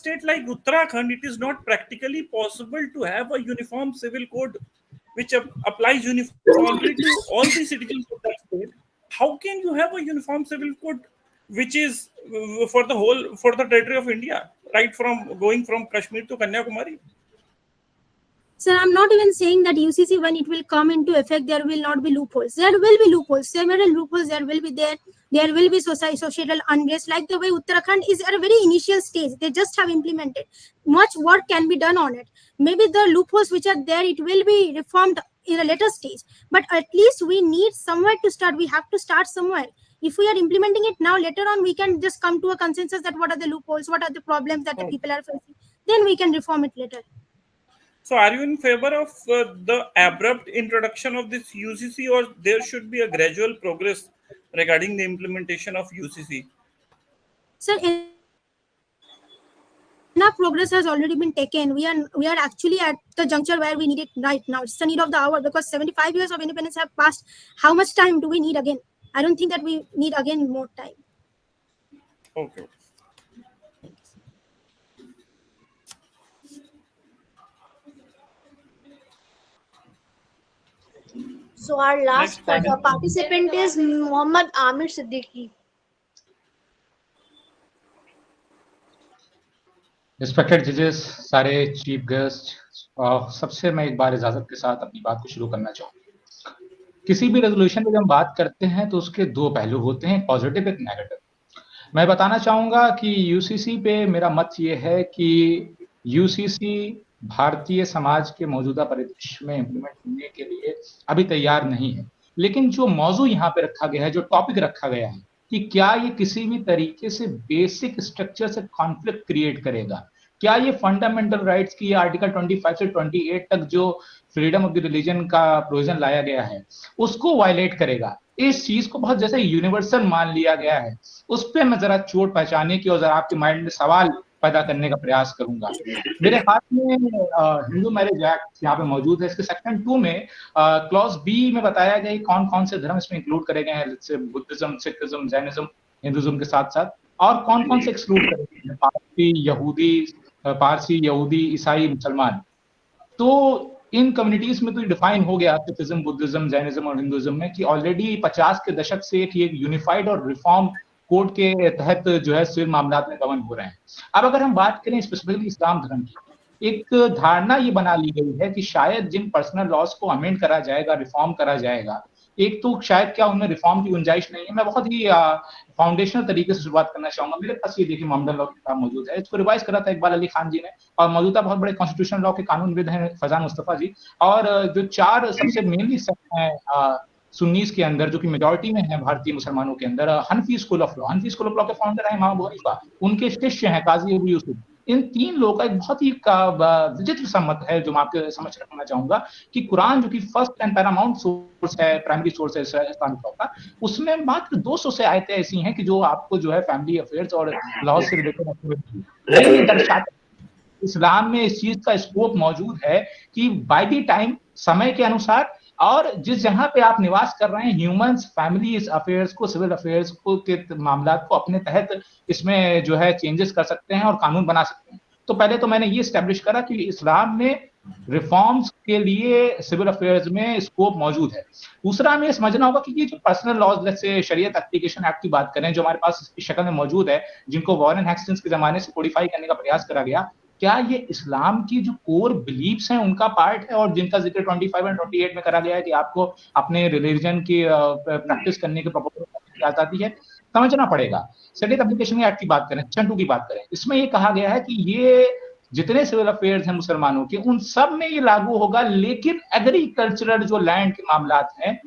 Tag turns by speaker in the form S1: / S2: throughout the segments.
S1: state like Uttarakhand, it is not practically possible to have a uniform civil code which applies uniformly to all the citizens of that state. How can you have a uniform civil code which is for the territory of India, right from going from Kashmir to Kanyakumari?
S2: Sir, I'm not even saying that UCC, when it will come into effect, there will not be loopholes. There will be loopholes. Several loopholes there will be there. There will be societal unrest, like the way Uttarakhand is at a very initial stage. They just have implemented. Much work can be done on it. Maybe the loopholes which are there, it will be reformed in a later stage. But at least we need somewhere to start. We have to start somewhere. If we are implementing it now, later on, we can just come to a consensus that what are the loopholes, what are the problems that the people are facing. Then we can reform it later.
S1: So are you in favor of the abrupt introduction of this UCC, or there should be a gradual progress regarding the implementation of UCC?
S2: Sir, enough progress has already been taken. We are actually at the juncture where we need it right now. It's the need of the hour, because 75 years of independence have passed. How much time do we need again? I don't think that we need again more time.
S1: Okay.
S3: So our last participant is Mohammad Amir Siddiqui.
S4: Respected जजेस, सारे chief guest, सबसे मैं एक बार इजाजत के साथ अपनी बात को शुरू करना चाहूँगा। किसी भी रेजोल्यूशन में जब हम बात करते हैं तो उसके दो पहलू होते हैं, पॉजिटिव एक नेगेटिव। मैं बताना चाहूँगा कि यूसीसी पे मेरा मत ये है कि यूसीसी भारतीय समाज के मौजूदा परिदृश्य में इम्प्लीमेंट होने के लिए अभी तैयार नहीं है। लेकिन जो मौजू यहाँ पे रखा गया है, जो टॉपिक रखा गया है कि क्या ये किसी भी तरीके से बेसिक स्ट्रक्चर से कॉन्फ्लिक्ट क्रिएट करेगा, क्या ये फंडामेंटल राइट्स की आर्टिकल 25 से 28 तक जो फ्रीडम ऑफ द रिलीजन का प्रोविजन लाया गया है उसको वायलेट करेगा। इस चीज को बहुत जैसे यूनिवर्सल मान लिया गया है, उस पर मैं जरा चोट पहचाने की और जरा आपके माइंड में सवाल पैदा करने का प्रयास करूंगा। मेरे हाथ में हिंदू मैरिज एक्ट यहाँ पे मौजूद है। इसके सेक्शन 2 में क्लॉज बी में बताया गया कौन कौन से धर्म इसमें इंक्लूड करे गए हैं, जैसे बुद्धिज्म, सिखिज्म, जैनिज्म, हिंदुज्म के साथ साथ, और कौन कौन से एक्सक्लूड करे गए हैं, पारसी, यहूदी, ईसाई, मुसलमान। तो इन कम्युनिटीज में तो डिफाइन हो गया सिखिज्म, बुद्धिज्म, जैनिज्म और हिंदुज्म में कि ऑलरेडी 50 के दशक से एक यूनिफाइड और रिफॉर्म कोड के तहत जो है सिविल मामलात में गवर्न हो रहे हैं। अब अगर हम बात करें स्पेसिफिकली इस्लाम धर्म की, एक धारणा ये बना ली गई है कि शायद जिन पर्सनल लॉज को अमेंड करा जाएगा, रिफॉर्म करा जाएगा, एक तो शायद क्या उनमें रिफॉर्म की गुंजाइश नहीं है। मैं बहुत ही फाउंडेशनल तरीके से शुरुआत करना चाहूंगा। मेरे पास ये देखिए मॉडल लॉ किताब मौजूद है, इसको रिवाइज करा था इकबाल अली खान जी ने, और मौजूदा बहुत बड़े कॉन्स्टिट्यूशन लॉ के कानूनविद हैं फैजान मुस्तफा जी। और जो 4 सबसे मेनली हैं सुन्नीस के अंदर, जो कि मेजॉरिटी में है भारतीय मुसलमानों के अंदर, हनफी स्कूल ऑफ लॉ के फाउंडर है इमाम अबू हनीफा, उनके शिष्य हैं काजी अबू यूसुफ। इन 3 लोगों का एक बहुत ही विचित्र सम्मत है जो मैं आपके समझ रखना चाहूंगा कि कुरान जो कि फर्स्ट एंड पैरामाउंट सोर्स है, प्राइमरी सोर्स है इस्लामिक लॉ का, उसमें मात्र 200 से आयतें ऐसी हैं कि जो आपको जो है फैमिली अफेयर्स और लॉ से रिलेटेड एक्टिविटी इस्लाम में इस चीज का स्कोप मौजूद है कि बाय द टाइम, समय के अनुसार और जिस जहां पे आप निवास कर रहे हैं, ह्यूमंस फैमिली अफेयर्स को, सिविल अफेयर्स को के मामलात को अपने तहत इसमें जो है चेंजेस कर सकते हैं और कानून बना सकते हैं। तो पहले तो मैंने ये एस्टेब्लिश करा कि इस्लाम में रिफॉर्म्स के लिए सिविल अफेयर्स में स्कोप मौजूद है। दूसरा हमें समझना होगा कि ये जो पर्सनल लॉज, जैसे शरीयत एप्लीकेशन एक्ट की बात करें जो हमारे पास इस शक्ल में मौजूद है, जिनको वॉरेन हेस्टिंग्स के जमाने से कोडिफाई करने का प्रयास करा गया, क्या ये इस्लाम की जो कोर बिलीफ्स हैं उनका पार्ट है, और जिनका जिक्र 25 और 28 में करा गया है कि आपको अपने रिलीजन की प्रैक्टिस करने की प्रपोजल आती है, समझना पड़ेगा। शरीयत एप्लीकेशन एक्ट की बात करें, सेक्शन 2 की बात करें, इसमें ये कहा गया है कि ये जितने सिविल अफेयर्स हैं मुसलमानों के, उन सब में ये लागू होगा, लेकिन एग्रीकल्चरल जो लैंड के मामलात हैं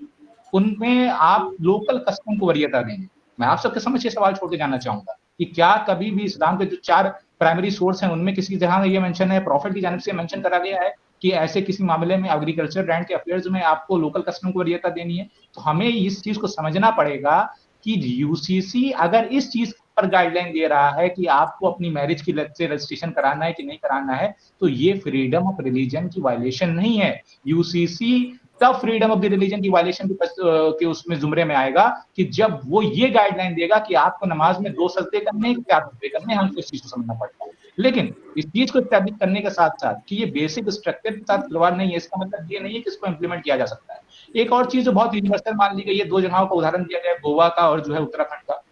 S4: उनमें आप लोकल कस्टम को वरीयता देंगे। मैं आप सबके समझ ये सवाल छोड़ के जाना चाहूंगा कि क्या कभी भी इस्लाम के जो 4 प्राइमरी सोर्स हैं उनमें किसी जहां ये मेंशन है, प्रॉफिट की जानिब से मेंशन करा गया है कि ऐसे किसी मामले में एग्रीकल्चर लैंड के अफेयर्स में आपको लोकल कस्टम को वरीयता देनी है? तो हमें इस चीज को समझना पड़ेगा कि यूसीसी अगर इस चीज पर गाइडलाइन दे रहा है कि आपको अपनी मैरिज की लत से रजिस्ट्रेशन कराना है कि नहीं कराना है, तो ये फ्रीडम ऑफ रिलीजन की वायलेशन नहीं है। यूसीसी तब फ्रीडम ऑफ द रिलीजन की वायलेशन के उसमें जुमरे में आएगा कि जब वो ये गाइडलाइन देगा कि आपको नमाज में 2 सजदे करने हैं, क्या सजदे करने हैं, हमको इस चीज को समझना पड़ता है। लेकिन इस चीज को स्टैब्लिश करने के साथ साथ कि ये बेसिक स्ट्रक्चर के साथ खिलवाड़ नहीं है, इसका मतलब ये नहीं है कि इसको इम्प्लीमेंट किया जा सकता है। एक और चीज जो बहुत यूनिवर्सल मान ली गई है, 2 जगहों का उदाहरण दिया गया है, गोवा का और जो है उत्तराखंड का।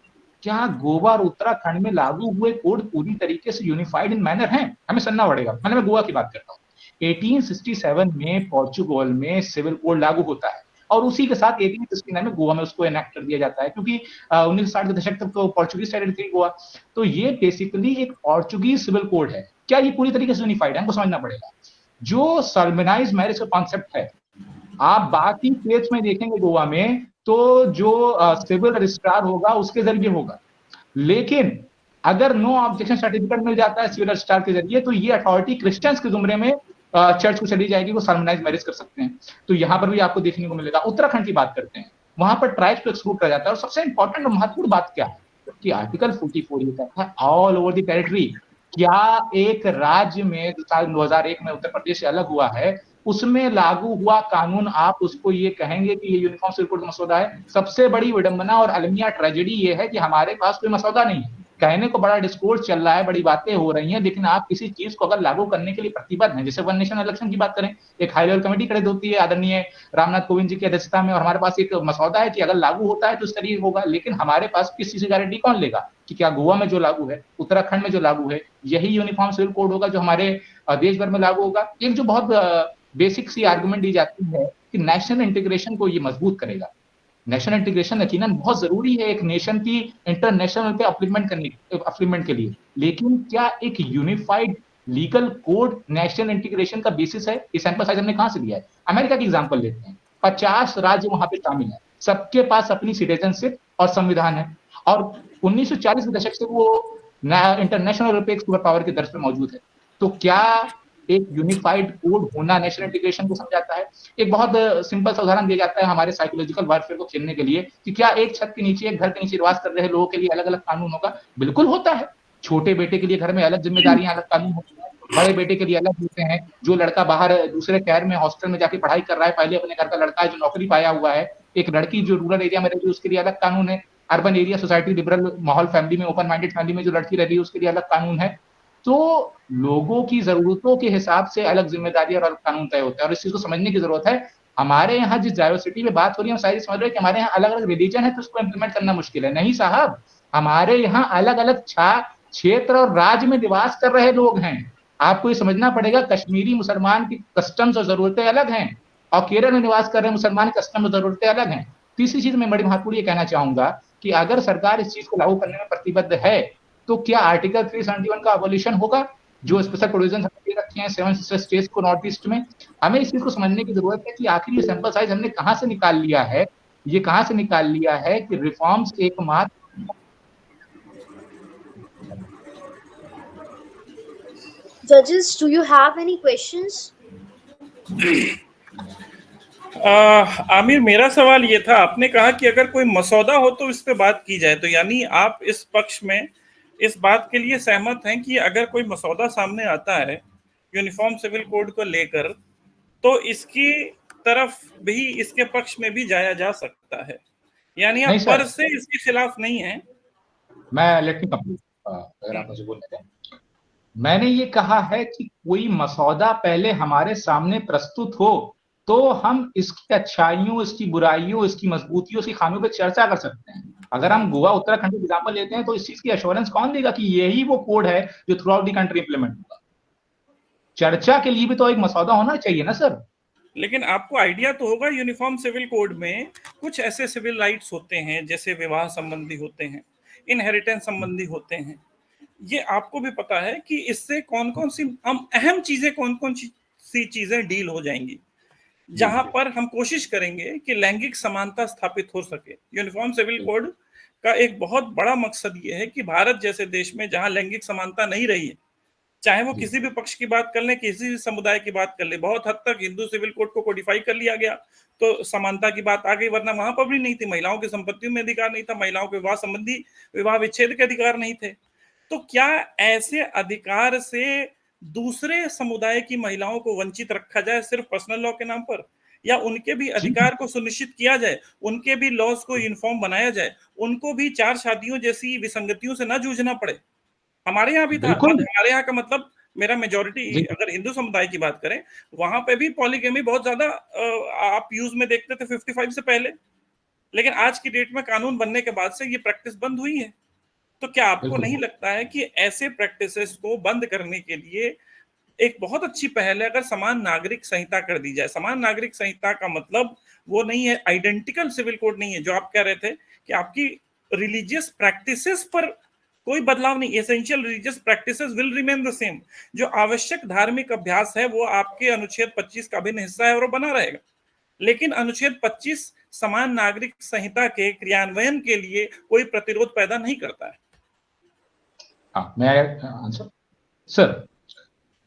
S4: क्या गोवा और उत्तराखंड में लागू हुए कोड पूरी तरीके से यूनिफाइड इन मैनर हैं? हमें सुनना पड़ेगा। मैं गोवा की बात करता हूँ। 1867 में पोर्चुगल में सिविल कोड लागू होता है और उसी के साथ 1869 में गोवा में उसको एनेक्ट कर दिया जाता है, क्योंकि 1960 के दशक तक तो पोर्चुगीज टेरिटरी थी गोवा। तो ये बेसिकली एक पोर्चुगीज सिविल कोड है। क्या ये पूरी तरीके से यूनिफाइड है? हमको समझना पड़ेगा। जो सॉलमनाइज मैरिज का कॉन्सेप्ट है, आप बाकी स्टेट्स में देखेंगे गोवा में तो जो सिविल रजिस्ट्रार होगा उसके जरिए होगा, लेकिन अगर नो ऑब्जेक्शन सर्टिफिकेट मिल जाता है सिविल रजिस्ट्रार के जरिए तो ये अथॉरिटी क्रिश्चियंस के जुमरे में चर्च को चली जाएगी, वो सॉलमनाइज मैरिज कर सकते हैं। तो यहां पर भी आपको देखने को मिलेगा। उत्तराखंड की बात करते हैं, वहां पर ट्राइब्स को एक्सक्लूड किया जाता है। और सबसे इंपॉर्टेंट और महत्वपूर्ण बात क्या है कि आर्टिकल 44 ये कहता है ऑल ओवर द टेरिटरी। क्या एक राज्य में जो साल 2001 में उत्तर प्रदेश से अलग हुआ है उसमें लागू हुआ कानून आप उसको ये कहेंगे कि ये यूनिफॉर्म सिविल कोड मसौदा है? सबसे बड़ी विडंबना और अलमिया ट्रेजेडी ये है कि हमारे पास कोई मसौदा नहीं है। कहने को बड़ा डिस्कोर्स चल रहा है, बड़ी बातें हो रही हैं, लेकिन आप किसी चीज को अगर लागू करने के लिए प्रतिबद्ध हैं, जैसे वन नेशन इलेक्शन की बात करें, एक हाई लेवल कमेटी खड़ी होती है आदरणीय रामनाथ कोविंद जी की अध्यक्षता में, और हमारे पास एक मसौदा है कि अगर लागू होता है तो इस तरीके होगा। लेकिन हमारे पास किस चीज की गारंटी कौन लेगा कि क्या गोवा में जो लागू है, उत्तराखंड में जो लागू है, यही यूनिफॉर्म सिविल कोड होगा जो हमारे देश भर में लागू होगा? एक जो बहुत बेसिक सी आर्गुमेंट दी जाती है कि नेशनल इंटीग्रेशन को ये मजबूत करेगा। नेशनल इंटीग्रेशन यकीनन बहुत जरूरी है एक नेशन की इंटरनेशनल पे अप्लीमेंट के लिए, लेकिन क्या एक unified legal code national integration का बेसिस है? ये सैंपल साइज हमने कहां से लिया है? अमेरिका की एग्जांपल लेते हैं। 50 राज्य वहां पे शामिल है, सबके पास अपनी सिटीजनशिप और संविधान है, और 1940 के दशक से वो इंटरनेशनल यूरोपियन सुपर पावर के दर्ज पे मौजूद है। तो क्या एक यूनिफाइड कोड होना नेशनल इंटीग्रेशन को समझाता है? एक बहुत सिंपल सा उदाहरण दिया जाता है हमारे साइकोलॉजिकल वारफेयर को खेलने के लिए कि क्या एक छत के नीचे, एक घर के नीचे निवास कर रहे लोगों के लिए अलग अलग कानून होगा? बिल्कुल होता है। छोटे बेटे के लिए घर में अलग जिम्मेदारियां, अलग कानून होते हैं, बड़े बेटे के लिए अलग होते हैं। जो लड़का बाहर दूसरे शहर में हॉस्टल में जाके पढ़ाई कर रहा है, पहले अपने घर का लड़का है जो नौकरी पाया हुआ है। एक लड़की जो रूरल एरिया में रहती है उसके लिए अलग कानून है। अर्बन एरिया, सोसाइटी, लिबरल माहौल, फैमिली में, ओपन माइंडेड फैमिली में जो लड़की रह रही है उसके लिए अलग कानून है। तो लोगों की जरूरतों के हिसाब से अलग जिम्मेदारी और अलग कानून तय होता है, और इस चीज को समझने की जरूरत है। हमारे यहाँ जिस डाइवर्सिटी में बात हो रही है, हम सारी समझ रहे हैं कि हमारे यहाँ अलग अलग रिलीजन है तो उसको इम्प्लीमेंट करना मुश्किल है। नहीं साहब, हमारे यहाँ अलग अलग क्षेत्र और राज्य में निवास कर रहे लोग हैं। आपको ये समझना पड़ेगा, कश्मीरी मुसलमान की कस्टम्स और जरूरतें अलग हैं, और केरल में निवास कर रहे मुसलमान की कस्टम्स और जरूरतें अलग हैं। तीसरी चीज मैं बड़ी महत्वपूर्ण ये कहना चाहूंगा कि अगर सरकार इस चीज को लागू करने में प्रतिबद्ध है तो क्या आर्टिकल 371 का अबॉलिशन होगा, जो स्पेशल प्रोविजन हमने रखे हैं 7 स्टेट्स को नॉर्थ ईस्ट में? हमें इस चीज को समझने की जरूरत है कि आखिर ये सैंपल साइज हमने कहां से निकाल लिया है। ये कहां से निकाल लिया है कि रिफॉर्म्स एकमात्र
S3: Judges, do you have any questions?
S1: Aamir, मेरा सवाल ये था, आपने कहा कि अगर कोई मसौदा हो तो इस पे बात की जाए, तो यानी आप इस पक्ष में इस बात के लिए सहमत हैं कि अगर कोई मसौदा सामने आता है यूनिफॉर्म सिविल कोड को लेकर तो इसकी तरफ भी, इसके पक्ष में भी जाया जा सकता है, यानी आप पर से इसके खिलाफ नहीं है?
S4: मैं लेट मी कंप्लीट, अगर आप मुझे बोलते हैं। मैंने ये कहा है कि कोई मसौदा पहले हमारे सामने प्रस्तुत हो तो हम इसकी अच्छाइयों, इसकी बुराइयों, इसकी मजबूतियों, इसकी खामियों पर चर्चा कर सकते हैं। अगर हम गोवा उत्तराखंड की एग्जांपल लेते हैं तो इस चीज की एश्योरेंस कौन देगा कि यही वो कोड है जो through out the country implement होगा? चर्चा के लिए भी तो एक मसौदा होना चाहिए ना सर।
S1: लेकिन आपको आइडिया तो होगा, यूनिफॉर्म सिविल कोड में कुछ ऐसे सिविल राइट्स होते हैं जैसे विवाह संबंधी होते हैं, इनहेरिटेंस संबंधी होते हैं। ये आपको भी पता है कि इससे कौन कौन सी हम अहम चीजें, कौन कौन सी चीजें डील हो जाएंगी, जहां पर हम कोशिश करेंगे कि लैंगिक समानता स्थापित हो सके। यूनिफॉर्म सिविल कोड का एक बहुत बड़ा मकसद ये है कि भारत जैसे देश में जहां लैंगिक समानता नहीं रही है, चाहे वो किसी भी पक्ष की बात कर लें, किसी भी समुदाय की बात कर ले, बहुत हद तक हिंदू सिविल कोड को कोडिफाई कर लिया गया तो समानता की बात आ गई, वरना वहां पर भी नहीं थी। महिलाओं की संपत्तियों में अधिकार नहीं था, महिलाओं के विवाह संबंधी, विवाह विच्छेद के अधिकार नहीं थे। तो क्या ऐसे अधिकार से दूसरे समुदाय की महिलाओं को वंचित रखा जाए सिर्फ पर्सनल लॉ के नाम पर, या उनके भी अधिकार को सुनिश्चित किया जाए, उनके भी लॉज को यूनिफॉर्म बनाया जाए, उनको भी 4 शादियों जैसी विसंगतियों से ना जूझना पड़े? हमारे यहाँ भी था।
S4: बिल्कुल।
S1: हमारे यहाँ का मतलब मेरा मेजोरिटी,
S4: जी।
S1: अगर हिंदू समुदाय की बात करें, वहां पे भी पॉलीगेमी बहुत ज्यादा आप यूज में देखते थे 55 से पहले, लेकिन आज की डेट में कानून बनने के बाद से ये प्रैक्टिस बंद हुई है। तो क्या आपको
S4: बिल्कुल।
S1: नहीं लगता है कि ऐसे प्रैक्टिसेस को बंद करने के लिए एक बहुत अच्छी पहल है अगर समान नागरिक संहिता कर दी जाए? समान नागरिक संहिता का मतलब वो नहीं है, आइडेंटिकल सिविल कोड नहीं है, जो आप कह रहे थे कि आपकी रिलीजियस प्रैक्टिसेस पर कोई बदलाव नहीं, essential religious practices will remain the same. जो आवश्यक धार्मिक अभ्यास है वो आपके अनुच्छेद 25 का अभिन्न हिस्सा है और वो बना रहेगा, लेकिन अनुच्छेद 25 समान नागरिक संहिता के क्रियान्वयन के लिए कोई प्रतिरोध पैदा नहीं करता है।
S4: हाँ, मैं आंसर सर,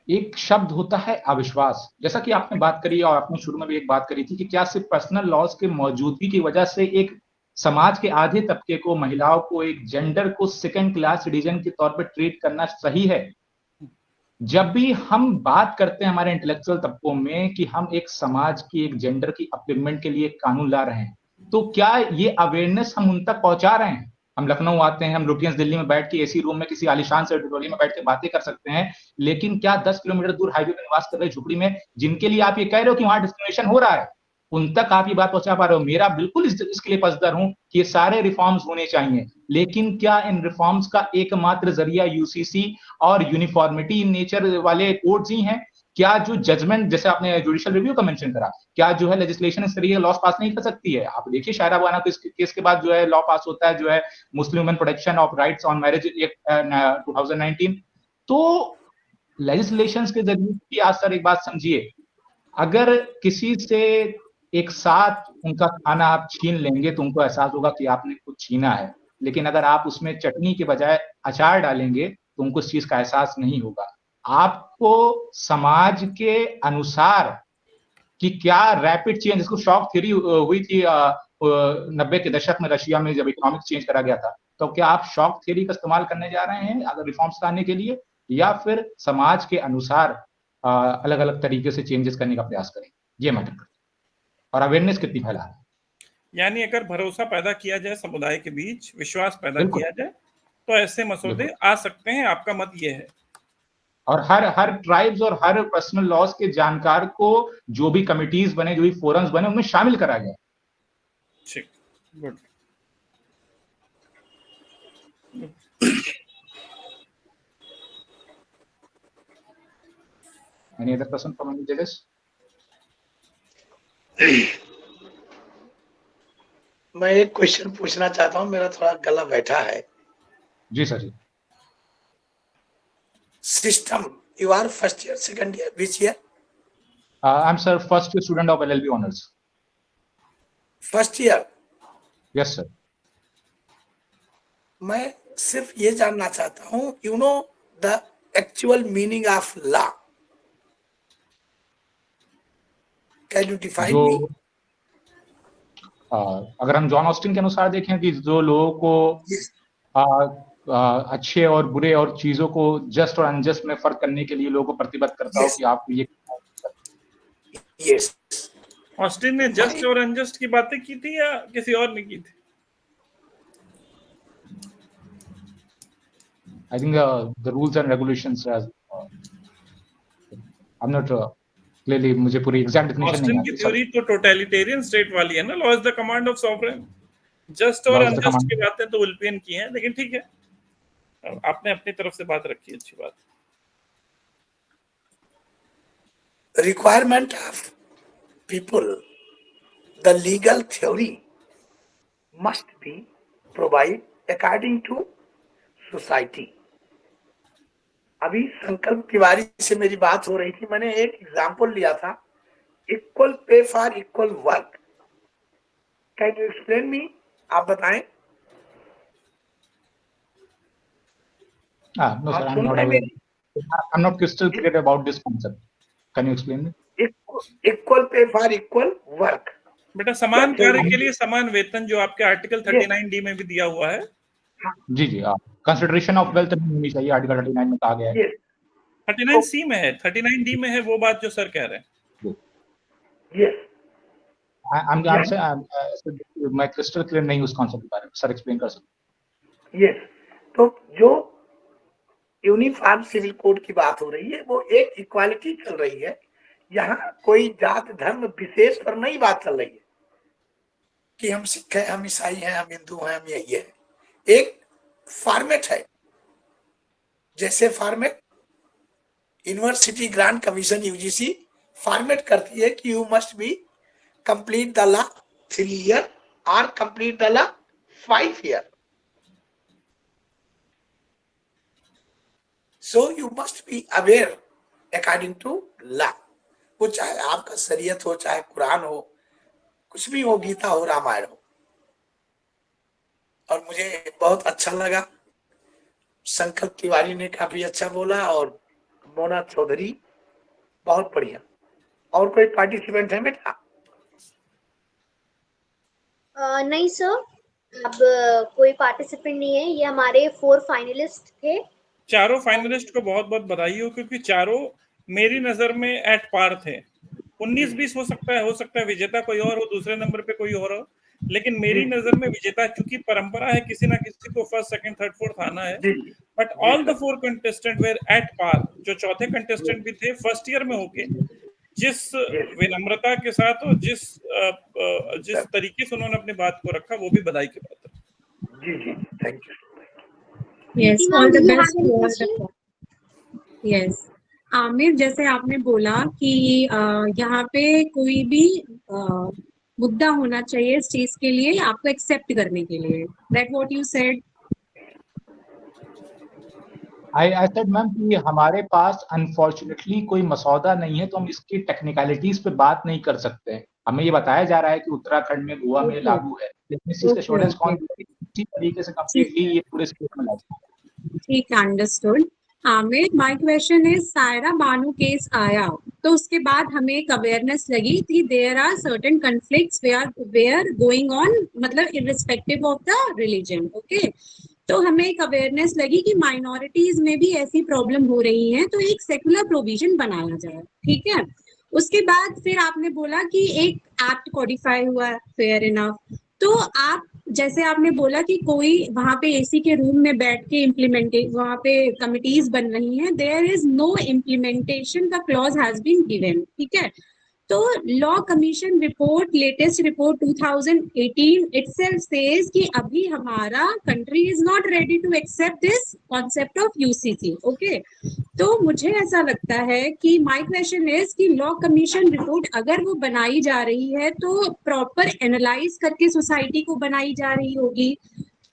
S4: एक शब्द होता है अविश्वास। जैसा कि आपने बात करी और आपने शुरू में भी एक बात करी थी कि क्या सिर्फ पर्सनल लॉज के मौजूदगी की वजह से एक समाज के आधे तबके को, महिलाओं को, एक जेंडर को सेकंड क्लास सिटीजन के तौर पर ट्रीट करना सही है? जब भी हम बात करते हैं हमारे इंटेलेक्चुअल तबकों में कि हम एक समाज की, एक जेंडर की अपलिफ्टमेंट के लिए कानून ला रहे हैं, तो क्या ये अवेयरनेस हम उन तक पहुंचा रहे हैं? हम लखनऊ आते हैं, हम लुटियंस दिल्ली में बैठ के एसी रूम में किसी आलिशान से ऑडिटोरियम में बैठ के बातें कर सकते हैं, लेकिन क्या 10 किलोमीटर दूर हाईवे पे निवास कर रहे झुपड़ी में, जिनके लिए आप ये कह रहे हो कि वहां डिस्क्रिमिनेशन हो रहा है, उन तक आप ये बात पहुंचा पा रहे हो? मेरा बिल्कुल इसके लिए पसदार हूं कि ये सारे रिफॉर्म्स होने चाहिए, लेकिन क्या इन रिफॉर्म्स का एकमात्र जरिया यूसीसी और यूनिफॉर्मिटी इन नेचर वाले कोड्स ही हैं? क्या जो जजमेंट, जैसे आपने जुडिशियल रिव्यू का मेंशन करा, क्या जो है लेजिस्लेशन इस तरीके लॉस पास नहीं कर सकती है? आप देखिए शायरा बानो केस के बाद जो है लॉ पास होता है, जो है Muslim women protection of rights on marriage act 2019। तो लेजिस्लेशन के जरिए भी आज सर एक बात समझिए, अगर किसी से एक साथ उनका खाना आप छीन लेंगे तो उनको एहसास होगा कि आपने कुछ छीना है, लेकिन अगर आप उसमें चटनी के बजाय अचार डालेंगे तो उनको इस चीज का एहसास नहीं होगा। आपको समाज के अनुसार कि क्या रैपिड चेंज, जिसको शॉक थ्योरी हुई थी 90 के दशक में रशिया में जब इकोनॉमिक चेंज करा गया था, तो क्या आप शॉक थ्योरी का इस्तेमाल करने जा रहे हैं अगर रिफॉर्म्स लाने के लिए, या फिर समाज के अनुसार अलग अलग तरीके से चेंजेस करने का प्रयास करें? ये मैटर करता है। और अवेयरनेस कितनी फैला है।
S1: यानी अगर भरोसा पैदा किया जाए समुदाय के बीच, विश्वास पैदा
S4: बिल्कुल।
S1: किया जाए, तो ऐसे मसौदे आ सकते हैं। आपका मत ये है।
S4: और हर ट्राइब्स और हर पर्सनल लॉज के जानकार को जो भी कमिटीज बने, जो भी फोरम्स बने, उनमें शामिल करा गया।
S1: ठीक, good.
S4: Any other person from any judges?
S5: मैं एक क्वेश्चन पूछना चाहता हूं, मेरा थोड़ा गला बैठा है।
S4: जी सर जी।
S5: System, you are first year, second year, which year?
S4: I am sir first year student of LLB honours.
S5: First year.
S4: Yes sir.
S5: मैं सिर्फ ये जानना चाहता हूं, you know the actual meaning of law, can you define me?
S4: अगर हम John Austin के अनुसार देखें कि जो लोगों को अच्छे और बुरे और चीजों को जस्ट और अनजस्ट में फर्क करने के लिए लोगों को प्रतिबद्ध करता हो कि आप ये।
S5: यस।
S1: ऑस्टिन ने जस्ट और अनजस्ट की बातें की थी या किसी और ने की थी?
S4: I think the rules and regulations as I'm not clearly, मुझे पूरी एग्जैक्ट डेफिनेशन नहीं
S1: ऑस्टिन
S4: आती
S1: की थ्योरी तो टोटलिटेरियन स्टेट वाली है ना, law is the command of sovereign. Just और अनजस्ट की बातें तो विल्पियन की हैं, लेकिन ठीक है, आपने अपनी तरफ से बात रखी, अच्छी बात।
S5: Requirement of people, the legal theory must be provided according to society. अभी संकल्प तिवारी से मेरी बात हो रही थी, मैंने एक एग्जाम्पल लिया था, equal pay for equal work. Can you explain me? आप बताएं।
S4: No sir, I'm not crystal clear about this concept. Can you explain me?
S5: Equal pay for equal work.
S1: बेटा, समान कार्य के लिए समान वेतन, जो आपके आर्टिकल 39D में भी दिया हुआ है।
S4: जी जी, कंसिडरेशन ऑफ वेल्थ नहीं होनी चाहिए, आर्टिकल 39 में कहा गया है।
S1: 39C में है, 39D में है, वो बात जो सर कह रहे हैं।
S5: यस।
S4: मैं क्रिस्टल क्लियर नहीं उस कॉन्सेप्ट के बारे में, सर एक्सप्लेन कर सकते?
S5: यस। तो जो यूनिफॉर्म सिविल कोड की बात हो रही है, वो एक इक्वालिटी चल रही है। यहाँ कोई जात धर्म विशेष पर नहीं बात चल रही है कि हम सिख हैं, हम ईसाई हैं, हम हिंदू हैं, हम यही है। एक फॉर्मेट है, जैसे format university grant commission UGC format करती है कि you must be complete the law 3 year और complete the law 5 year. So you must be aware according to law. वो चाहे आपका शरीयत हो, चाहे कुरान हो, कुछ भी हो, गीता हो, रामायण हो। और मुझे बहुत अच्छा लगा, संकल्प तिवारी ने काफी अच्छा बोला और मोना चौधरी बहुत बढ़िया। और कोई पार्टिसिपेंट है बेटा?
S3: नहीं सर, अब कोई पार्टिसिपेंट नहीं है। ये हमारे 4 फाइनलिस्ट थे।
S1: चारों फाइनलिस्ट को बहुत बहुत बधाई हो, क्योंकि चारों मेरी नजर में एट पार थे। 19-20 हो सकता है विजेता कोई और हो, दूसरे नंबर पे कोई और हो, लेकिन मेरी नजर में विजेता, क्योंकि परंपरा है किसी ना किसी को फर्स्ट, सेकंड, थर्ड, फोर्थ आना है। But all the 4 contestant were at par. जो चौथे कंटेस्टेंट भी थे फर्स्ट ईयर में होके जिस विनम्रता के साथ और जिस तरीके से उन्होंने अपनी बात को रखा, वो भी बधाई की बात है।
S5: जी जी, thank you.
S6: Yes, all the best to all the. Yes, Amir, जैसे आपने बोला कि यहाँ पे कोई भी मुद्दा होना चाहिए इस चीज के लिए, आपको एक्सेप्ट करने के लिए। That what you said?
S4: I said ma'am कि हमारे पास अनफॉर्चुनेटली कोई मसौदा नहीं है, तो हम इसकी टेक्निकलिटीज पे बात नहीं कर सकते हैं। हमें ये बताया जा रहा है कि उत्तराखंड में, गोवा में लागू है, लेकिन इस एश्योरेंस कौन इसी तरीके से कंप्लीटली ये पूरे स्टेट में लागू है।
S6: ठीक, understood. Amir, my question is, Saira Banu case आया तो उसके बाद हमें एक अवेयरनेस लगी कि there are certain conflicts where going on, मतलब irrespective of the religion. Okay, तो हमें एक अवेयरनेस लगी कि माइनॉरिटीज में भी ऐसी प्रॉब्लम हो रही है, तो एक सेकुलर प्रोविजन बनाया जाए। ठीक है, उसके बाद फिर आपने बोला कि एक एक्ट कोडिफाई हुआ है, फेयर इनफ। तो आप, जैसे आपने बोला कि कोई वहां पे एसी के रूम में बैठ के वहां पे कमिटीज बन रही हैं, there is no implementation, the clause has been given. ठीक है, तो law commission report, latest report 2018 itself says कि अभी हमारा country is not ready to accept this concept of UCC. Okay, तो मुझे ऐसा लगता है कि माय क्वेश्चन इज कि लॉ कमीशन रिपोर्ट अगर वो बनाई जा रही है तो प्रॉपर एनालाइज करके सोसाइटी को बनाई जा रही होगी।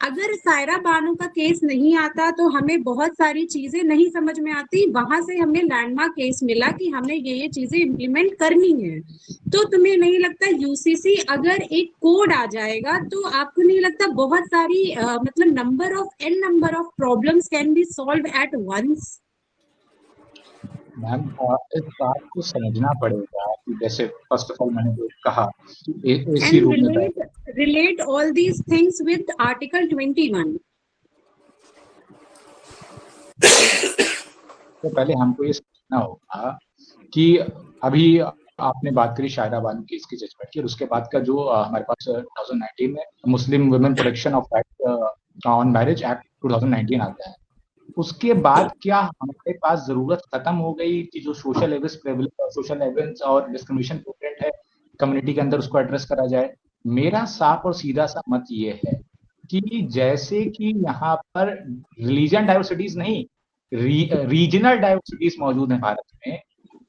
S6: अगर सायरा बानू का केस नहीं आता तो हमें बहुत सारी चीजें नहीं समझ में आती। वहां से हमें लैंडमार्क केस मिला कि हमें ये चीजें इम्प्लीमेंट करनी है। तो तुम्हें नहीं लगता यूसीसी अगर एक कोड आ जाएगा तो आपको नहीं लगता बहुत सारी मतलब number of problems can be solve at once?
S4: Ma'am, इस बात को समझना पड़ेगा कि जैसे फर्स्ट ऑफ ऑल मैंने जो कहा एसी रूम में
S6: relate all these things with Article 21.
S4: तो पहले हमको ये समझना होगा कि अभी आपने बात करी शायरा बानू केस की जजमेंट की, और उसके बाद का जो हमारे पास 2019 में Muslim women protection of right on marriage act 2019 आता है। उसके बाद क्या हमारे पास जरूरत खत्म हो गई कि जो सोशल एविडेंस और डिस्क्रिमिनेशन प्रेवलेंट है कम्युनिटी के अंदर, उसको एड्रेस करा जाए? मेरा साफ और सीधा सा मत ये है कि जैसे कि यहाँ पर रिलीजन डाइवर्सिटीज नहीं, रीजनल डाइवर्सिटीज मौजूद है भारत में,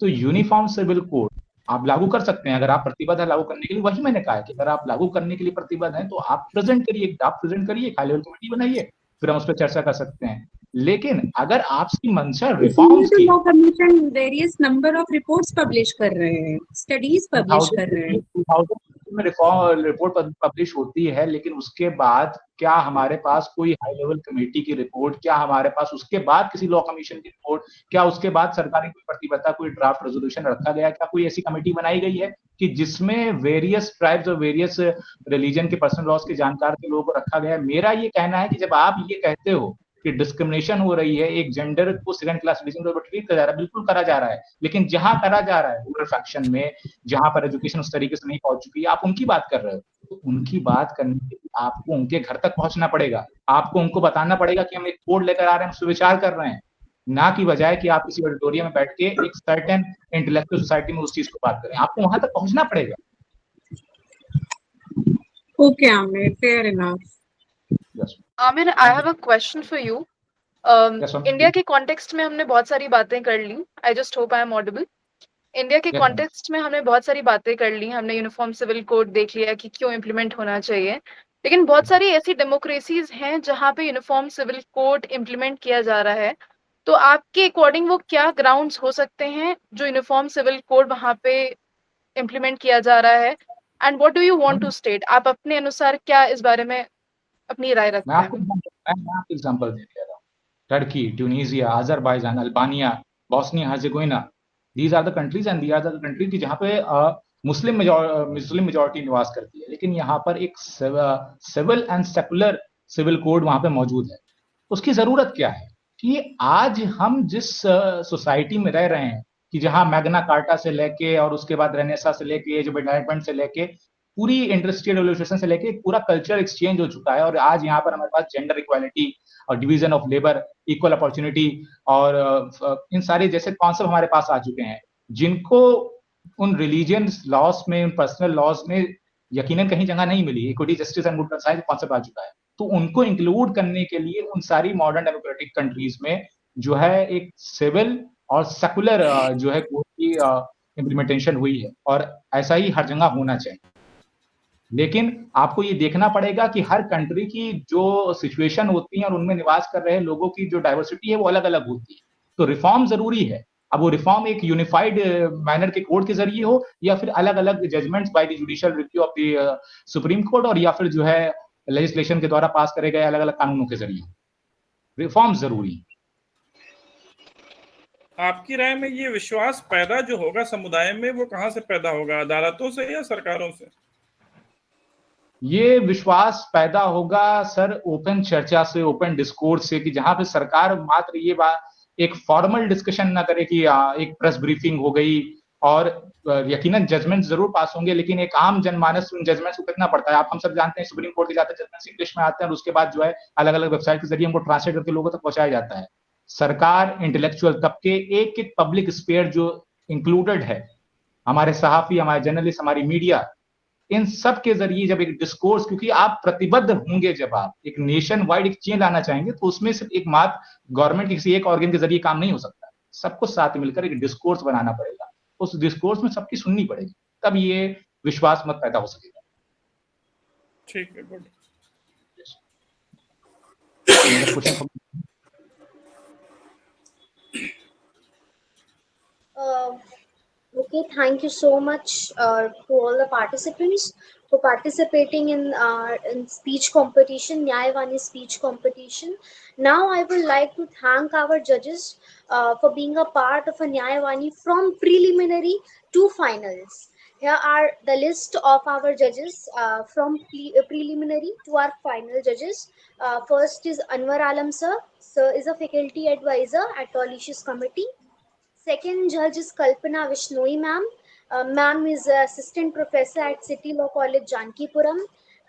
S4: तो यूनिफॉर्म सिविल कोड आप लागू कर सकते हैं अगर आप प्रतिबद्ध है लागू करने के लिए। वही मैंने कहा कि अगर आप लागू करने के लिए प्रतिबद्ध हैं तो आप प्रेजेंट करिए, हाई लेवल कमेटी बनाइए, फिर हम उस पर चर्चा कर सकते हैं। लेकिन अगर आपकी मंशा रिफॉर्म्स की,
S6: law commission various number of reports publish कर रहे हैं, स्टडीज पब्लिश कर रहे हैं।
S4: 2000 में रिपोर्ट पब्लिश होती है, लेकिन उसके बाद क्या हमारे पास कोई हाई लेवल कमेटी की रिपोर्ट, क्या हमारे पास उसके बाद किसी लॉ कमीशन की रिपोर्ट, क्या उसके बाद सरकारी कोई प्रतिबद्धता, कोई ड्राफ्ट रेजोल्यूशन रखा गया, क्या कोई ऐसी कमेटी बनाई गई है कि जिसमें वेरियस ट्राइब्स और वेरियस रिलीजन के पर्सनल लॉज के जानकार के लोगों को रखा गया है? मेरा ये कहना है कि जब आप ये कहते हो कि डिस्क्रिमिनेशन हो रही है, एक जेंडर को सेकंड क्लास सिटीजन को ट्रीट करा जा रहा है, बिल्कुल करा जा रहा है, लेकिन जहां करा जा रहा है रूरल फैक्शन में, जहां पर एजुकेशन उस तरीके से नहीं पहुंच चुकी है, आप उनकी बात कर रहे हो। तो उनकी बात करने के लिए आपको उनके घर तक पहुंचना पड़ेगा, आपको उनको बताना पड़ेगा कि हम एक कोड लेकर आ रहे हैं, हम विचार कर रहे हैं। ना की बजाय कि आप किसी ऑडिटोरियम में बैठ के एक सर्टेन इंटेलेक्चुअल सोसाइटी में उस चीज को बात करें। आपको वहां तक पहुंचना पड़ेगा।
S6: Okay, Amir, fair enough.
S4: Yes.
S7: Amir, I have a question for you.
S4: Yes, ma'am.
S7: India के कॉन्टेक्स्ट में हमने बहुत सारी बातें कर ली। I just hope I am audible. India के
S4: Yes, ma'am.
S7: कॉन्टेक्स्ट में हमने बहुत सारी बातें कर ली। हमने यूनिफॉर्म सिविल कोड देख लिया कि क्यों इम्प्लीमेंट होना चाहिए, लेकिन बहुत सारी ऐसी डेमोक्रेसीज हैं जहाँ पे यूनिफॉर्म सिविल कोड इम्प्लीमेंट किया जा रहा है। तो आपके अकॉर्डिंग वो क्या ग्राउंड्स हो सकते हैं जो यूनिफॉर्म सिविल कोड वहाँ पे इम्प्लीमेंट किया जा रहा है, and what do you want to state? आप अपने अनुसार क्या इस बारे में अपनी राय
S4: मैं
S7: रखते
S4: आपको
S7: हैं?
S4: एग्जांपल दे रहा हूँ। Turkey, Tunisia, Azerbaijan, Albania, Bosnia Herzegovina, these are the countries and these are the countries की जहाँ पे मुस्लिम मेजॉरिटी निवास करती है, लेकिन यहाँ पर एक civil and secular civil code वहाँ पे मौजूद है। उसकी जरूरत क्या है कि आज हम जिस सोसाइटी में रह रहे हैं कि जहाँ मैग्ना कार्टा से लेके और उसके बाद रेनेसा से लेके एज ऑफ एनलाइटमेंट से लेके पूरी इंडस्ट्रियल रेवोल्यूशन से लेके पूरा कल्चर एक्सचेंज हो चुका है, और आज यहाँ पर हमारे पास जेंडर इक्वालिटी और division of labour, equal opportunity और इन सारे जैसे कॉन्सेप्ट हमारे पास आ चुके हैं, जिनको उन रिलीजियन लॉस में, उन पर्सनल लॉस में यकीनन कहीं जगह नहीं मिली। Equity, justice and good governance concept आ चुका है, तो उनको इंक्लूड करने के लिए उन सारी मॉडर्न डेमोक्रेटिक कंट्रीज में जो है एक सिविल और सेकुलर जो है कोड की इम्प्लीमेंटेशन हुई है, और ऐसा ही हर जगह होना चाहिए। लेकिन आपको ये देखना पड़ेगा कि हर कंट्री की जो सिचुएशन होती है और उनमें निवास कर रहे लोगों की जो डाइवर्सिटी है वो अलग अलग होती है। तो रिफॉर्म जरूरी है। अब वो रिफॉर्म एक यूनिफाइड मैनर के कोड के जरिए हो, या फिर अलग अलग judgments by the judicial review of the supreme court, और या फिर जो है लेजिस्लेशन के द्वारा पास करे गए अलग अलग कानूनों के जरिए। रिफॉर्म जरूरी है।
S1: आपकी राय में ये विश्वास पैदा जो होगा समुदाय में, वो कहाँ से पैदा होगा? अदालतों से या सरकारों से?
S4: ये विश्वास पैदा होगा सर ओपन चर्चा से, ओपन डिस्कोर्स से, कि जहां पे सरकार मात्र ये बात एक फॉर्मल डिस्कशन ना करे कि एक प्रेस ब्रीफिंग हो गई और यकीनन जजमेंट जरूर पास होंगे, लेकिन एक आम जनमानस उन जजमेंट्स को कितना पढ़ता है? आप हम सब जानते हैं सुप्रीम कोर्ट के जाते जजमेंट्स इंग्लिश में आते हैं और उसके बाद जो है अलग अलग वेबसाइट के जरिए हमको ट्रांसलेट करके लोगों तक पहुंचाया जाता है। सरकार, इंटेलेक्चुअल तबके, एक एक पब्लिक स्पेयर जो इंक्लूडेड है, हमारे सहाफी, हमारे जर्नलिस्ट, हमारी मीडिया, इन सब के जरिए जब एक डिस्कोर्स, क्योंकि आप प्रतिबद्ध होंगे, जब आप एक नेशन वाइड एक चेंज लाना चाहेंगे तो उसमें सिर्फ एक मात्र गवर्नमेंट किसी एक ऑर्गन के जरिए काम नहीं हो सकता, सबको साथ मिलकर एक डिस्कोर्स बनाना पड़ेगा। उस डिस्कोर्स में सबकी सुननी पड़ेगी, तब ये विश्वास मत पैदा हो सकेगा।
S1: ठीक है, good.
S3: Okay, thank you so much to all the participants for participating in speech competition, Nyayavani speech competition. Now I would like to thank our judges for being a part of a Nyayavani from preliminary to finals. Here are the list of our judges from preliminary to our final judges. First is Anwar Alam sir. Sir is a faculty advisor at Tolicious Committee. Second judge is Kalpana Vishnoi ma'am. Ma'am is assistant professor at City Law College, Jankipuram.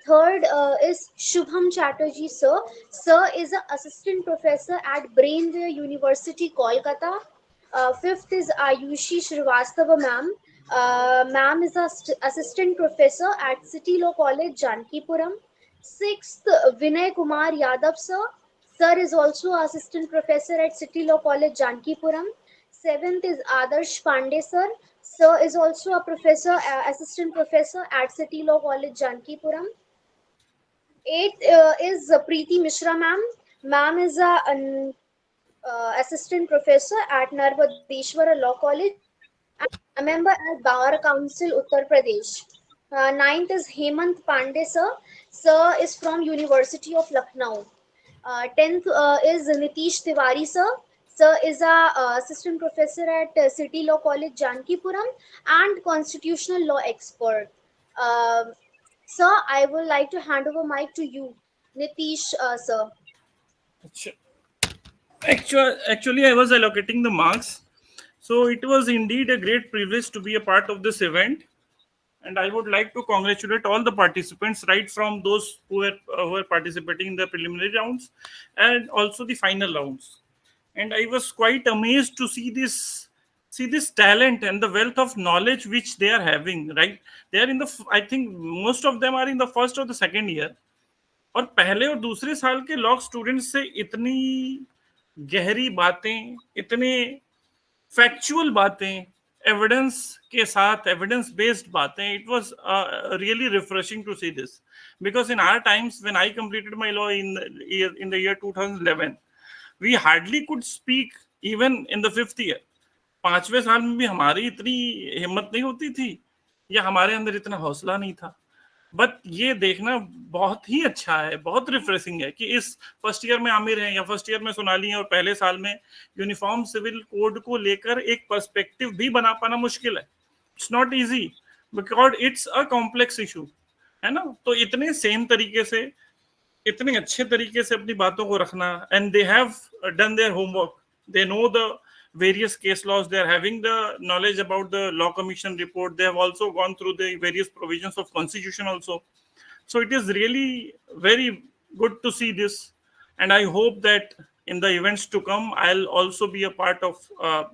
S3: Third is Shubham Chatterjee sir. Sir is an assistant professor at Brainware University, Kolkata. Fifth is Ayushi Srivastava ma'am. Ma'am is an assistant professor at City Law College, Jankipuram. Sixth, Vinay Kumar Yadav sir. Sir is also assistant professor at City Law College, Jankipuram. Seventh is Adarsh Pandey sir. Sir is also a professor, assistant professor at City Law College, Jankipuram. Eighth is Preeti Mishra ma'am. Ma'am is an assistant professor at Narvadeshwara Law College and a member at Bar Council, Uttar Pradesh. Ninth is Hemant Pandey sir. Sir is from University of Lucknow. 10th is Nitish Tiwari sir. Sir is a assistant professor at City Law College, Jankipuram and constitutional law expert. Sir, I would like to hand over mic to you, Nitish sir.
S1: Actually, I was allocating the marks. So it was indeed a great privilege to be a part of this event. And I would like to congratulate all the participants, right from those who were participating in the preliminary rounds and also the final rounds. and I was quite amazed to see this talent and the wealth of knowledge which they are having. Right, they are in the, I think most of them are in the first or the second year, और पहले और दूसरे साल के law students से इतनी गहरी बातें, इतने फैक्चुअल बातें, एविडेंस के साथ, एविडेंस बेस्ड बातें, it was really refreshing to see this, because in our times when I completed my law in the year 2011, we hardly could speak even in the 5th year. 5वें साल में भी हमारी इतनी हिम्मत नहीं होती थी या हमारे अंदर इतना हौसला नहीं था. बट ये देखना बहुत ही अच्छा है, बहुत रिफ्रेशिंग है कि इस फर्स्ट ईयर में आमिर है या फर्स्ट ईयर में सोनाली है और पहले साल में यूनिफॉर्म सिविल कोड को लेकर एक पर्सपेक्टिव भी बना पाना मुश्किल है. It's not easy because it's a complex issue, है ना. तो इतने सेम तरीके से, इतने अच्छे तरीके से अपनी बातों को रखना, and they have done their homework, they know the various case laws, they are having the knowledge about the law commission report, they have also gone through the various provisions of constitution also. So it is really very good to see this, and I hope that in the events to come I'll also be a part of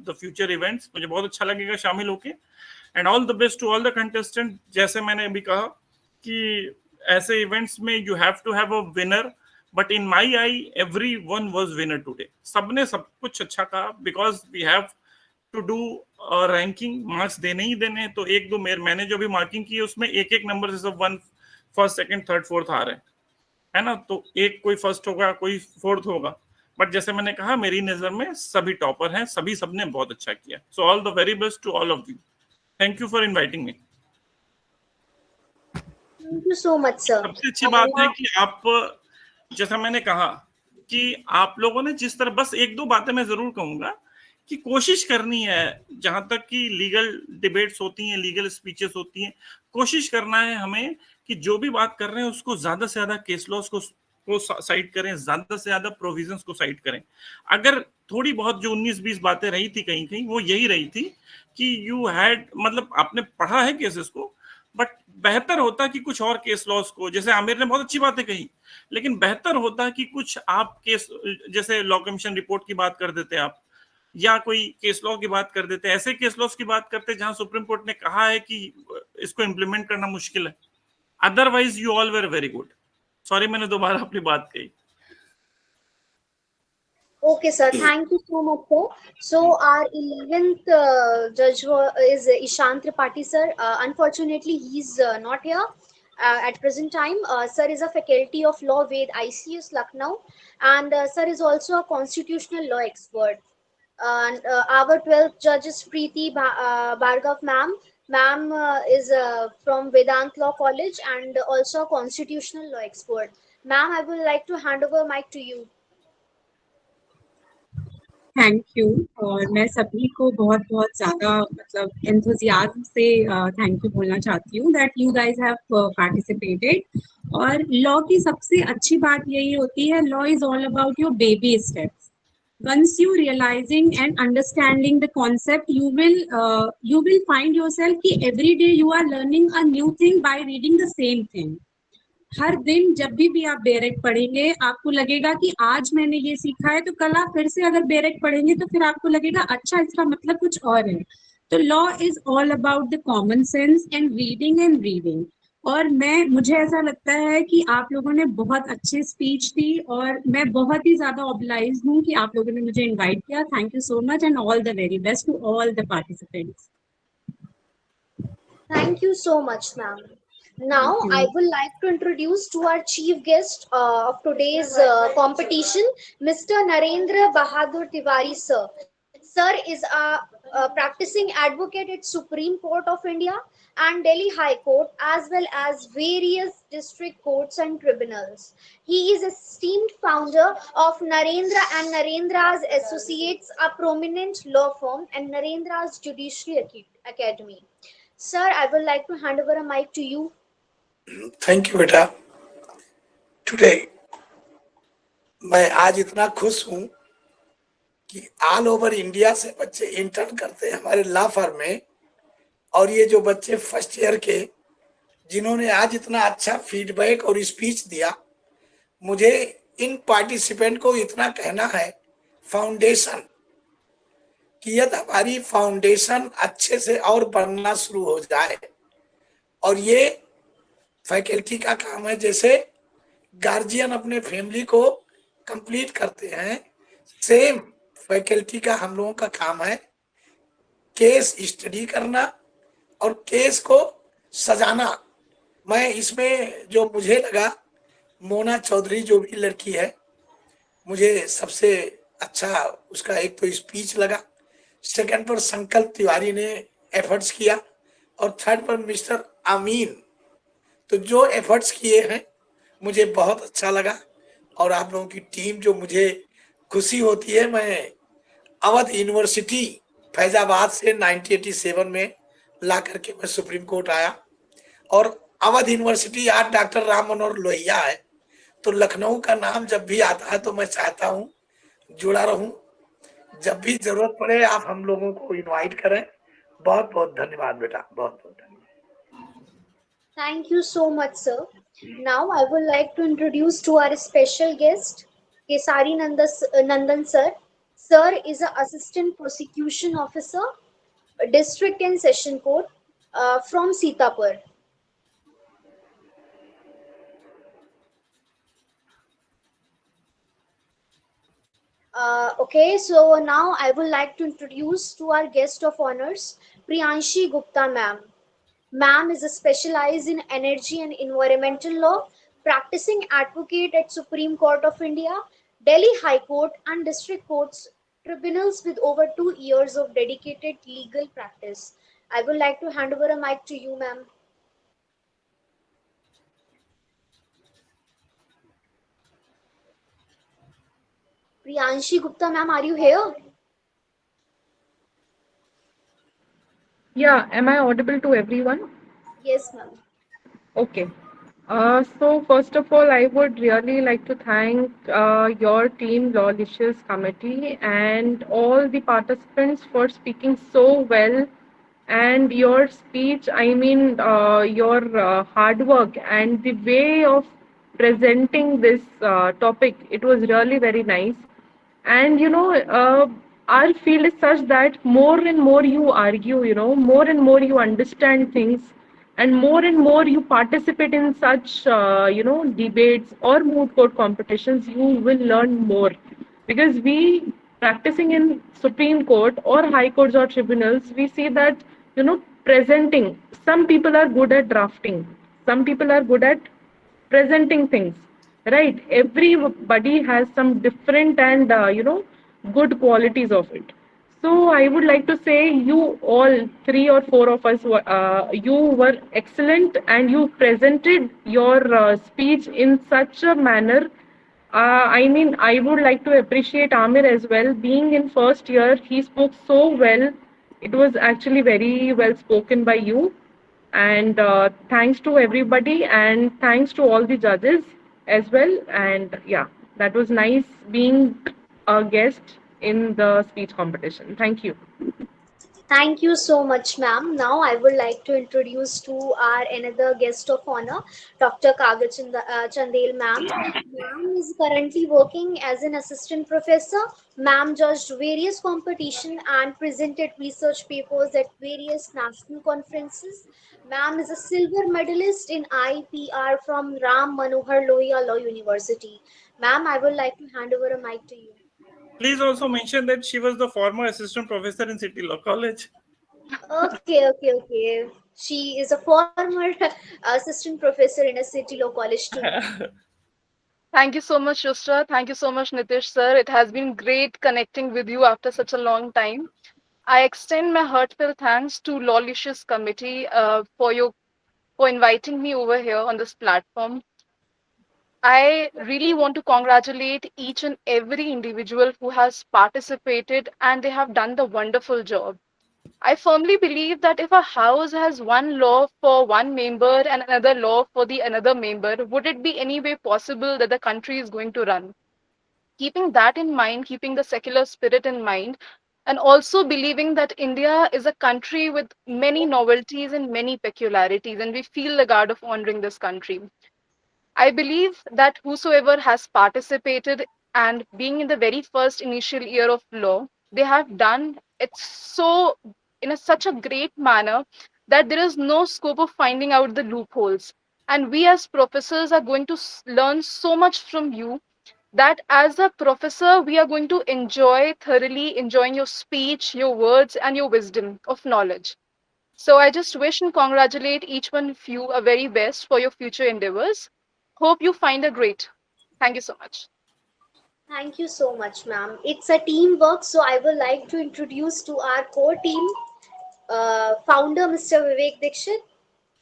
S1: the future events. मुझे बहुत अच्छा लगेगा शामिल होके, and all the best to all the contestants. जैसे मैंने अभी कहा कि ऐसे events में you have to have a winner, but in my eye everyone was winner today. सबने सब कुछ अच्छा कहा, because we have to do ranking, marks देने ही देने. तो एक दो मैंने जो भी मार्किंग की है उसमें एक एक नंबर से सब 1 फर्स्ट सेकंड थर्ड फोर्थ आ रहे हैं, है ना. तो एक कोई फर्स्ट होगा, कोई फोर्थ होगा, बट जैसे मैंने कहा मेरी नजर में सभी टॉपर हैं, सबने बहुत अच्छा किया. So all the very best to all of you. Thank you for inviting me.
S3: Thank you so much sir.
S1: सबसे अच्छी बात है कि आप, जैसा मैंने कहा कि आप लोगों ने जिस तरह, बस एक दो बातें मैं जरूर कहूंगा कि कोशिश करनी है, जहां तक कि लीगल डिबेट्स होती हैं, लीगल स्पीचेस होती हैं, कोशिश करना है हमें कि जो भी बात कर रहे हैं उसको ज्यादा से ज्यादा केस लॉस को साइड करें, ज्यादा से ज्यादा प्रोविजंस को साइड करें. अगर थोड़ी बहुत जो 19-20 बातें रही थी कहीं कहीं, वो यही रही थी कि यू हैड, मतलब आपने पढ़ा है केसेस को, बट बेहतर होता कि कुछ और केस लॉस को, जैसे आमिर ने बहुत अच्छी बातें कही, लेकिन बेहतर होता कि कुछ आप केस, जैसे लॉ कमीशन रिपोर्ट की बात कर देते आप, या कोई केस लॉ की बात कर देते, ऐसे केस लॉस की बात करते जहां सुप्रीम कोर्ट ने कहा है कि इसको इम्प्लीमेंट करना मुश्किल है. Otherwise you all were very good. Sorry मैंने दोबारा अपनी बात कही.
S3: Okay, sir. Thank you so much, sir. So our 11th judge is Ishant Tripathi, sir. Unfortunately, he's not here at present time. Sir is a faculty of law with ICS Lucknow, and sir is also a constitutional law expert. And our 12th judge is Preeti Bhargav, ma'am. Ma'am is from Vedant Law College and also a constitutional law expert. Ma'am, I would like to hand over mic to you.
S6: Thank you. और मैं सभी को बहुत बहुत ज़्यादा मतलब enthusiasm से thank you बोलना चाहती हूँ that you guys have participated. और लॉ की सबसे अच्छी बात यही होती है, law is all about your baby steps. Once you realizing and understanding the concept, you will find yourself कि every day you are learning a new thing by reading the same thing. हर दिन जब भी आप Barack पढ़ेंगे आपको लगेगा कि आज मैंने ये सीखा है, तो कल आप फिर से अगर बेरेक पढ़ेंगे तो फिर आपको लगेगा अच्छा इसका मतलब कुछ और है. तो law is all about the common sense and reading. और मुझे ऐसा लगता है कि आप लोगों ने बहुत अच्छी स्पीच दी और मैं बहुत ही ज्यादा ऑब्लाइज हूँ कि आप लोगों ने मुझे इनवाइट किया. Thank you so much and all the very best to all the participants.
S3: Thank you so much, ma'am. Now I would like to introduce to our chief guest of today's competition, Mr. Narendra Bahadur Tiwari, sir. Sir is a practicing advocate at Supreme Court of India and Delhi High Court, as well as various district courts and tribunals. He is esteemed founder of Narendra and Narendra's Associates, a prominent law firm, and Narendra's Judiciary Academy. Sir, I would like to hand over a mic to you.
S5: Thank you बेटा. Today मैं आज इतना खुश हूँ कि all over India से बच्चे intern करते हैं हमारे लॉ फर्म में, और ये जो बच्चे फर्स्ट ईयर के जिन्होंने आज इतना अच्छा फीडबैक और स्पीच दिया, मुझे इन पार्टिसिपेंट को इतना कहना है, फाउंडेशन कि यदि हमारी फाउंडेशन अच्छे से और बढ़ना शुरू हो जाए, और ये फैकल्टी का काम है, जैसे गार्जियन अपने फैमिली को कंप्लीट करते हैं, सेम फैकल्टी का हम लोगों का काम है केस स्टडी करना और केस को सजाना। मैं इसमें जो मुझे लगा, मोना चौधरी जो भी लड़की है, मुझे सबसे अच्छा उसका एक तो स्पीच लगा, सेकंड पर संकल्प तिवारी ने एफर्ट्स किया, और थर्ड पर मिस्टर आमीन। तो जो एफर्ट्स किए हैं मुझे बहुत अच्छा लगा, और आप लोगों की टीम जो मुझे खुशी होती है। मैं अवध यूनिवर्सिटी फैजाबाद से 1987 में ला करके मैं सुप्रीम कोर्ट आया, और अवध यूनिवर्सिटी आज डॉक्टर राम मनोहर लोहिया है। तो लखनऊ का नाम जब भी आता है तो मैं चाहता हूँ जुड़ा रहूं। जब भी जरूरत पड़े आप हम लोगों को इनवाइट करें। बहुत बहुत धन्यवाद बेटा, बहुत बहुत धन्यवाद।
S3: Thank you so much, sir. Now I would like to introduce to our special guest, Kesari Nandan sir. Sir is an assistant prosecution officer, district and session court from Sitapur. Okay, so now I would like to introduce to our guest of honors, Priyanshi Gupta ma'am. Ma'am is a specialized in energy and environmental law, practicing advocate at Supreme Court of India, Delhi High Court and District Courts tribunals with over 2 years of dedicated legal practice. I would like to hand over a mic to you, ma'am. Priyanshi Gupta ma'am, are you here?
S8: Yeah, am I audible to everyone?
S3: Yes, ma'am.
S8: Okay. So first of all, I would really like to thank your team, Lawlicious Committee, and all the participants for speaking so well. And your speech, I mean, your hard work and the way of presenting this topic, it was really very nice. And our field is such that more and more you argue, more and more you understand things, and more you participate in such debates or moot court competitions, you will learn more. Because we practicing in Supreme Court or high courts or tribunals, we see that presenting, some people are good at drafting, some people are good at presenting things, right? Everybody has some different and good qualities of it. So I would like to say, you all three or four of us you were excellent, and you presented your speech in such a manner. I mean, I would like to appreciate Amir as well. Being in first year, he spoke so well. It was actually very well spoken by you. And thanks to everybody, and thanks to all the judges as well. And yeah, that was nice being a guest in the speech competition. Thank you.
S3: Thank you so much, ma'am. Now I would like to introduce to our another guest of honor, Dr. Chandel ma'am. Ma'am is currently working as an assistant professor. Ma'am judged various competition and presented research papers at various national conferences. Ma'am is a silver medalist in IPR from Ram Manohar Lohia Law University. Ma'am, I would like to hand over a mic to you.
S1: Please also mention that she was the former assistant professor in City Law College.
S3: Okay. She is a former assistant professor in a City Law College too.
S7: Thank you so much, Shustra. Thank you so much, Nitish sir. It has been great connecting with you after such a long time. I extend my heartfelt thanks to Lawlicious Committee for inviting me over here on this platform. I really want to congratulate each and every individual who has participated, and they have done the wonderful job. I firmly believe that if a house has one law for one member and another law for the another member, would it be any way possible that the country is going to run? Keeping that in mind, keeping the secular spirit in mind, and also believing that India is a country with many novelties and many peculiarities, and we feel the guard of honoring this country. I believe that whosoever has participated and being in the very first initial year of law, they have done it so in such a great manner that there is no scope of finding out the loopholes. And we as professors are going to learn so much from you, that as a professor we are going to enjoy thoroughly enjoying your speech, your words, and your wisdom of knowledge. So I just wish and congratulate each one of you a very best for your future endeavors. Hope you find a great. Thank you so much.
S3: Thank you so much, ma'am. It's a teamwork, so I would like to introduce to our core team, founder Mr. Vivek Dixit,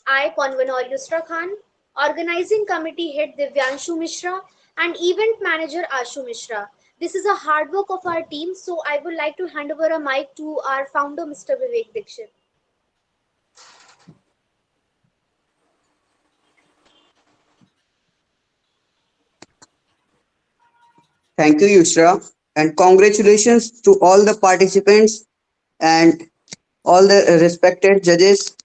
S3: I, Convenor Yusra Khan, organizing committee head Divyanshu Mishra, and event manager Ashu Mishra. This is a hard work of our team, so I would like to hand over a mic to our founder, Mr. Vivek Dixit.
S9: Thank you, Yusra, and congratulations to all the participants and all the respected judges.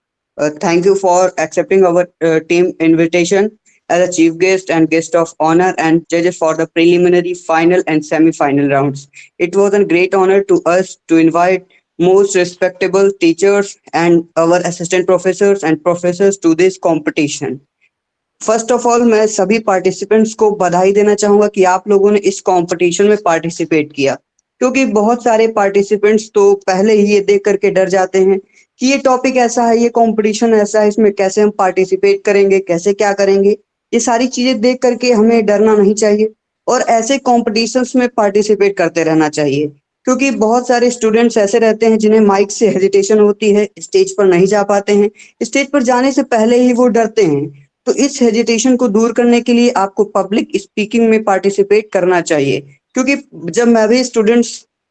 S9: Thank you for accepting our team invitation as a chief guest and guest of honor and judges for the preliminary, final, and semi-final rounds. It was a great honor to us to invite most respectable teachers and our assistant professors and professors to this competition. First of all मैं सभी participants को बधाई देना चाहूंगा कि आप लोगों ने इस कंपटीशन में पार्टिसिपेट किया, क्योंकि बहुत सारे पार्टिसिपेंट्स तो पहले ही ये देख करके डर जाते हैं कि ये टॉपिक ऐसा है, ये कंपटीशन ऐसा है, इसमें कैसे हम पार्टिसिपेट करेंगे, कैसे क्या करेंगे। ये सारी चीजें देख करके हमें डरना नहीं चाहिए और ऐसे कॉम्पिटिशन्स में पार्टिसिपेट करते रहना चाहिए, क्योंकि बहुत सारे स्टूडेंट्स ऐसे रहते हैं जिन्हें माइक से हेजिटेशन होती है, स्टेज पर नहीं जा पाते हैं, स्टेज पर जाने से पहले ही वो डरते हैं। तो इस हेजिटेशन को दूर करने के लिए आपको पब्लिक स्पीकिंग में पार्टिसिपेट करना चाहिए, क्योंकि जब मैं भी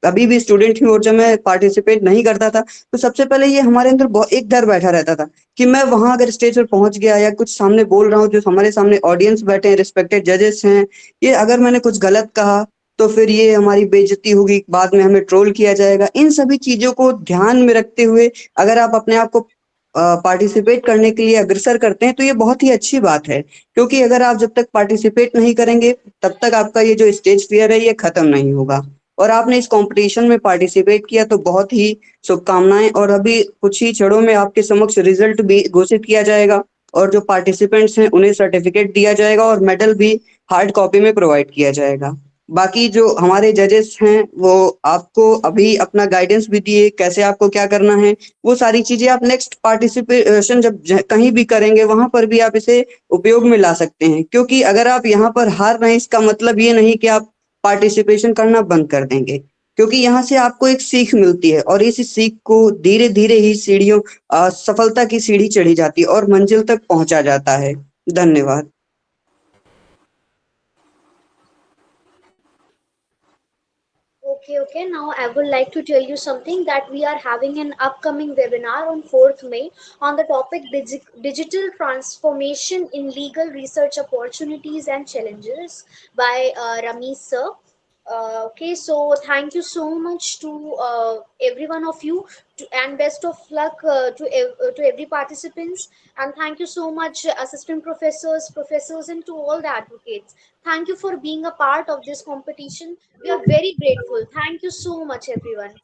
S9: अभी भी स्टूडेंट हूँ और जब मैं पार्टिसिपेट नहीं करता था तो सबसे पहले ये हमारे अंदर एक डर बैठा रहता था कि मैं वहां अगर स्टेज पर पहुंच गया या कुछ सामने बोल रहा हूँ, जो हमारे सामने ऑडियंस बैठे हैं, रिस्पेक्टेड जजेस हैं, ये अगर मैंने कुछ गलत कहा तो फिर ये हमारी बेइज्जती होगी, बाद में हमें ट्रोल किया जाएगा। इन सभी चीजों को ध्यान में रखते हुए अगर आप अपने आप को पार्टिसिपेट करने के लिए अग्रसर करते हैं तो ये बहुत ही अच्छी बात है, क्योंकि अगर आप जब तक पार्टिसिपेट नहीं करेंगे तब तक आपका ये जो स्टेज फियर है ये खत्म नहीं होगा। और आपने इस कंपटीशन में पार्टिसिपेट किया तो बहुत ही शुभकामनाएं। और अभी कुछ ही क्षणों में आपके समक्ष रिजल्ट भी घोषित किया जाएगा और जो पार्टिसिपेंट्स हैं उन्हें सर्टिफिकेट दिया जाएगा और मेडल भी हार्ड कॉपी में प्रोवाइड किया जाएगा। बाकी जो हमारे जजेस हैं वो आपको अभी अपना गाइडेंस भी दिए कैसे आपको क्या करना है, वो सारी चीजें आप नेक्स्ट पार्टिसिपेशन जब कहीं भी करेंगे वहां पर भी आप इसे उपयोग में ला सकते हैं, क्योंकि अगर आप यहाँ पर हार रहे हैं इसका मतलब ये नहीं कि आप पार्टिसिपेशन करना बंद कर देंगे, क्योंकि यहाँ से आपको एक सीख मिलती है और इस सीख को धीरे धीरे ही सफलता की सीढ़ी चढ़ी जाती है और मंजिल तक पहुंचा जाता है। धन्यवाद।
S3: Okay. Now I would like to tell you something that we are having an upcoming webinar on 4th May on the topic digital transformation in legal research opportunities and challenges by Ramesh sir. Okay, so thank you so much to every one of you, and best of luck to every participants. And thank you so much, assistant professors, and to all the advocates. Thank you for being a part of this competition. We are very grateful. Thank you so much, everyone.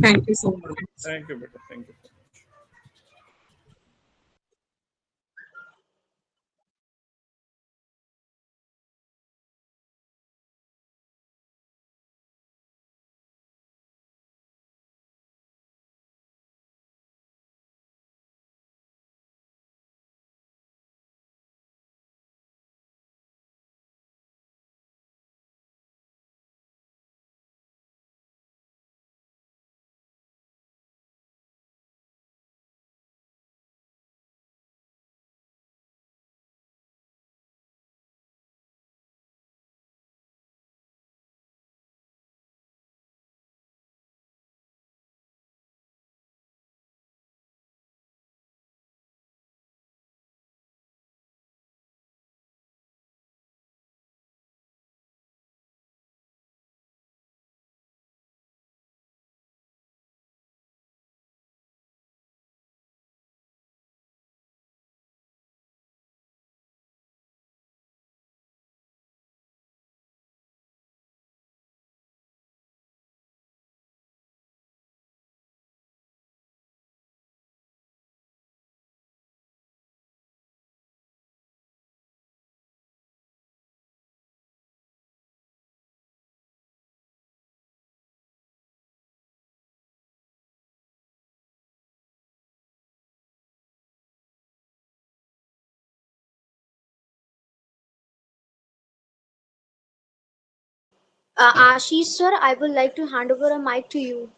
S6: Thank you so much.
S1: Thank you, beta. Thank you.
S3: Ashish sir, I would like to hand over a mic to you.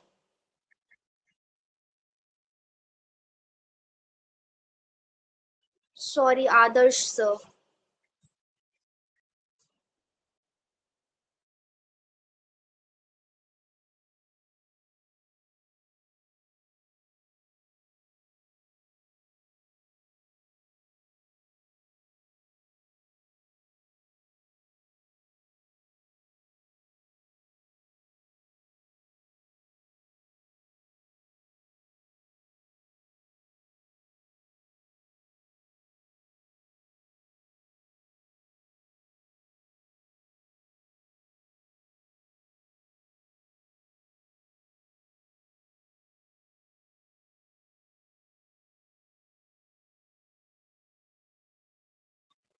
S3: Sorry, Adarsh sir.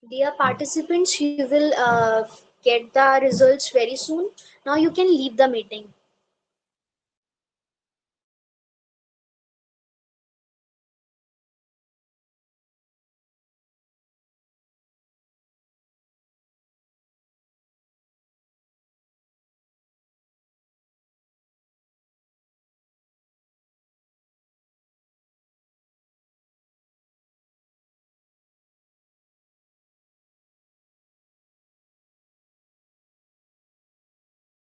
S3: Dear participants, you will get the results very soon. Now you can leave the meeting.